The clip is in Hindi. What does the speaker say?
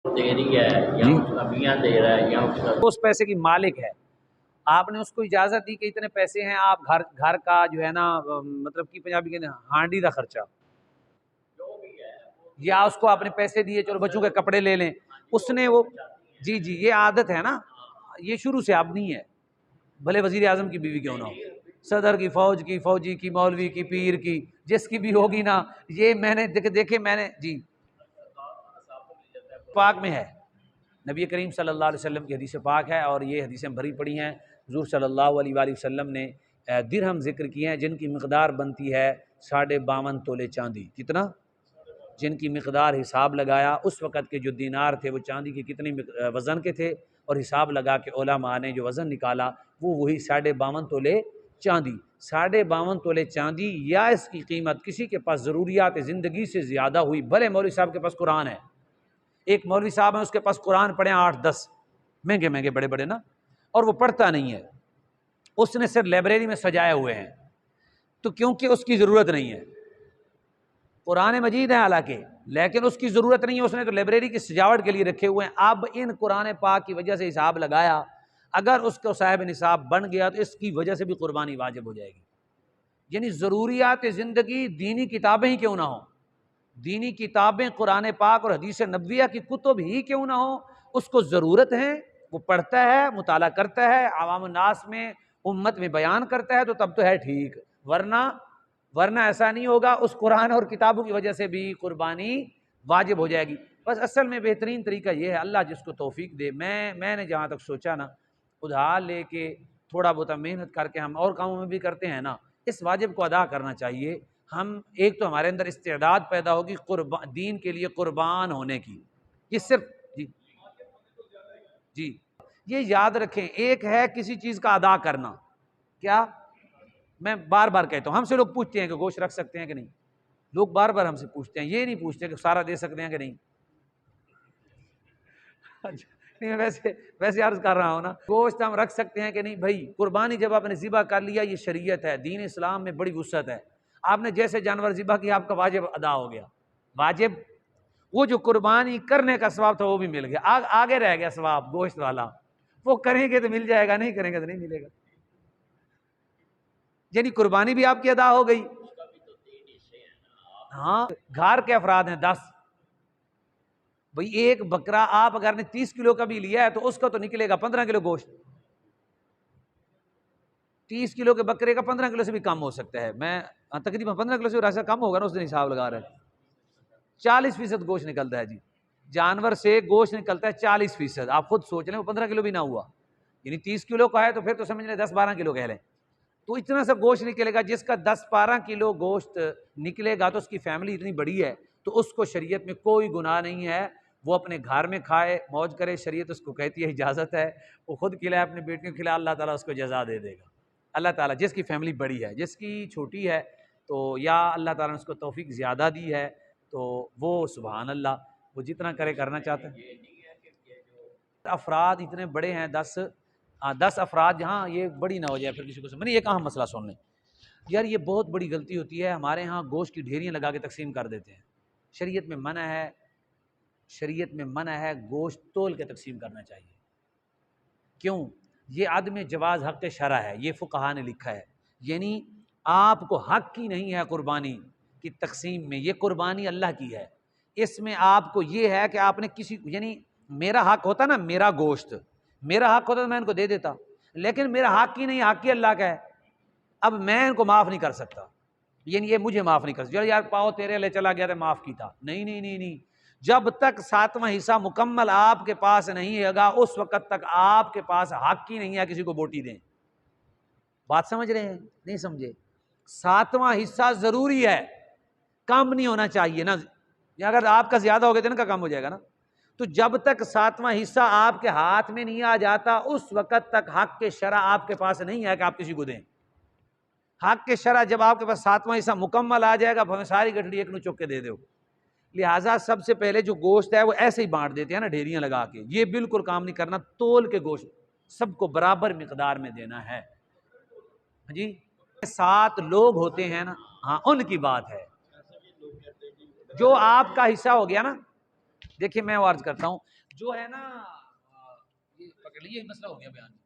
दे रही है या जी, उसका मियाँ दे रहा है या उसका उस पैसे की मालिक है। आपने उसको इजाजत दी कि इतने पैसे हैं, आप घर घर का जो है ना मतलब कि पंजाबी के हांडी का खर्चा, जो भी है वो तो या उसको आपने पैसे दिए चलो बच्चों के कपड़े ले लें, हाँ जी वो उसने वो, वो चाहती जी हैं। जी ये आदत है ना, हाँ हाँ ये शुरू से अब नहीं है। भले वजीर आजम की बीवी क्यों नहीं ना हो, नहीं सदर की, फौज की, फौजी की, मौलवी की, पीर की, जिसकी भी होगी ना, ये मैंने देखे मैंने जी साफ तो मिल जाता है पाक कुरान में है, नबी करीम सल्लल्लाहु अलैहि वसल्लम की हदीस पाक है, और ये हदीसें भरी पड़ी हैं। हुज़ूर सल्लल्लाहु अलैहि वसल्लम ने दिरहम जिक्र किए हैं जिनकी मकदार बनती है 52.5 तोले चांदी। कितना? जिनकी मकदार हिसाब लगाया उस वक़्त के जो दीनार थे वो चांदी के कितने वज़न के थे, और हिसाब लगा के उलमा ने जो वज़न निकाला वो वही 52.5 तोले चांदी। 52.5 तोले चांदी या इसकी कीमत किसी के पास ज़रूरियात ज़िंदगी से ज़्यादा हुई, भले मौलवी साहब के पास कुरान है, एक मौलवी साहब है उसके पास कुरान पढ़े 8-10 महंगे महंगे बड़े बड़े ना, और वो पढ़ता नहीं है, उसने सिर्फ लाइब्रेरी में सजाए हुए हैं, तो क्योंकि उसकी ज़रूरत नहीं है, कुरान मजीद है हालांकि, लेकिन उसकी ज़रूरत नहीं है, उसने तो लाइब्रेरी की सजावट के लिए रखे हुए हैं। अब इन कुरान पाक की वजह से हिसाब लगाया, अगर उसको साहिब निसाब बन गया तो इसकी वजह से भी कुर्बानी वाजिब हो जाएगी। यानी ज़रूरियात ज़िंदगी दीनी किताबें ही क्यों ना हो, दीनी किताबें कुरान पाक और हदीस नबविया की कुतुब ही क्यों ना हो, उसको ज़रूरत है, वो पढ़ता है, मुताला करता है, आवाम नास में, उम्मत में बयान करता है, तो तब तो है ठीक, वरना वरना ऐसा नहीं होगा, उस कुरान और किताबों की वजह से भी कुर्बानी वाजिब हो जाएगी। बस असल में बेहतरीन तरीका ये है, अल्लाह जिसको तौफीक दे। मैंने जहाँ तक सोचा ना, उधार लेके थोड़ा बहुत मेहनत करके हम और कामों में भी करते हैं ना, इस वाजिब को अदा करना चाहिए। हम एक तो हमारे अंदर इस्तेदाद पैदा होगी दीन के लिए कुर्बान होने की, ये सिर्फ जी जी ये याद रखें, एक है किसी चीज़ का अदा करना, क्या, मैं बार बार कहता हूँ, हमसे लोग पूछते हैं कि गोश्त रख सकते हैं कि नहीं, लोग बार बार हमसे पूछते हैं, ये नहीं पूछते कि सारा दे सकते हैं कि नहीं। अच्छा, नहीं मैं वैसे वैसे अर्ज कर रहा हूँ ना, गोश्त हम रख सकते हैं कि नहीं भाई, कुर्बानी जब आपने ज़िबा कर लिया, ये शरीयत है, दीन इस्लाम में बड़ी वुसअत है, आपने जैसे जानवर ज़िबा किया आपका वाजिब अदा हो गया, वाजिब, वो जो कुर्बानी करने का सवाब था वो भी मिल गया, आगे रह गया सवाब गोश्त वाला, वो करेंगे तो मिल जाएगा, नहीं करेंगे तो नहीं मिलेगा। यानी कुर्बानी भी आपकी अदा हो गई। उसका भी तो 3 हिस्से हैं ना आप हाँ, घर के अफराद हैं 10, भाई एक बकरा आप अगर ने 30 किलो का भी लिया है तो उसका तो निकलेगा 15 किलो गोश्त, 30 किलो के बकरे का 15 किलो से भी कम हो सकता है, मैं तकरीबन 15 किलो से ऐसा कम होगा ना, उस दिन हिसाब लगा रहे हैं, 40% गोश्त निकलता है जी, जानवर से गोश्त निकलता है 40%, आप खुद सोच लें, वो 15 किलो भी ना हुआ, यानी 30 किलो का है तो फिर तो समझ लें 10-12 किलो कह लें, तो इतना सा गोश्त निकलेगा, जिसका 10-12 किलो गोश्त निकलेगा तो उसकी फैमिली इतनी बड़ी है, तो उसको शरीयत में कोई गुनाह नहीं है, वो अपने घर में खाए मौज करे, शरीयत उसको कहती है इजाज़त है, वो खुद खिलाए अपनी बेटियों को खिलाए, अल्लाह ताला उसको जज़ा दे देगा, अल्लाह ताला। जिसकी फैमिली बड़ी है, जिसकी छोटी है तो या अल्लाह ताला ने उसको तौफीक ज़्यादा दी है तो वो सुभान अल्लाह, वो जितना करे करना चाहता है। ये नहीं है कि ये जो अफराद इतने बड़े हैं, 10 अफराद, जहाँ ये बड़ी ना हो जाए फिर किसी को समझ नहीं, एक अहम मसला सुन लें यार, ये बहुत बड़ी गलती होती है, हमारे यहाँ गोश्त की ढेरियाँ लगा के तकसीम कर देते हैं, शरीयत में मना है, शरीयत में मना है, गोश्त तोल के तकसीम करना चाहिए। क्यों? ये आदम जवाज़ हक़ शरा है, ये फ़ुक़हा ने लिखा है, यानी आपको हक़ की नहीं है कुर्बानी की तकसीम में, ये कुर्बानी अल्लाह की है, इसमें आपको ये है कि आपने किसी, यानी मेरा हक़ होता ना, मेरा गोश्त मेरा हक़ होता तो मैं इनको दे देता, लेकिन मेरा हक़ ही नहीं, हक़ ही अल्लाह का है, अब मैं इनको माफ़ नहीं कर सकता, यानी ये मुझे माफ़ नहीं कर सकता, यार पाओ तेरे ले चला गया था माफ़ की था, नहीं नहीं नहीं नहीं, जब तक 7वां हिस्सा मुकम्मल आपके पास नहीं होगा उस वक़्त तक आपके पास हक़ ही नहीं है किसी को बोटी दें। बात समझ रहे हैं? नहीं समझे? 7वां हिस्सा ज़रूरी है, कम नहीं होना चाहिए ना, अगर आपका ज़्यादा हो गया तो इनका कम हो जाएगा ना, तो जब तक 7वां हिस्सा आपके हाथ में नहीं आ जाता उस वक़्त तक हक़ के शरा आपके पास नहीं है कि आप किसी को दें। हक़ के शरा जब आपके पास 7वां हिस्सा मुकम्मल आ जाएगा, हमें सारी गठड़ी एक नू चुक के दे दो। लिहाजा सबसे पहले जो गोश्त है वो ऐसे ही बांट देते हैं ना, ढेरियां लगा के, ये बिल्कुल काम नहीं करना, तोल के गोश्त सबको बराबर मिकदार में देना है। हाँ जी, 7 लोग होते हैं ना, हाँ उनकी बात है, ऐसा भी लोग कहते हैं कि जो आपका हिस्सा हो गया ना, देखिए मैं वो अर्ज करता हूँ जो है ना ये पकड़ लीजिए, मसला हो गया बयान।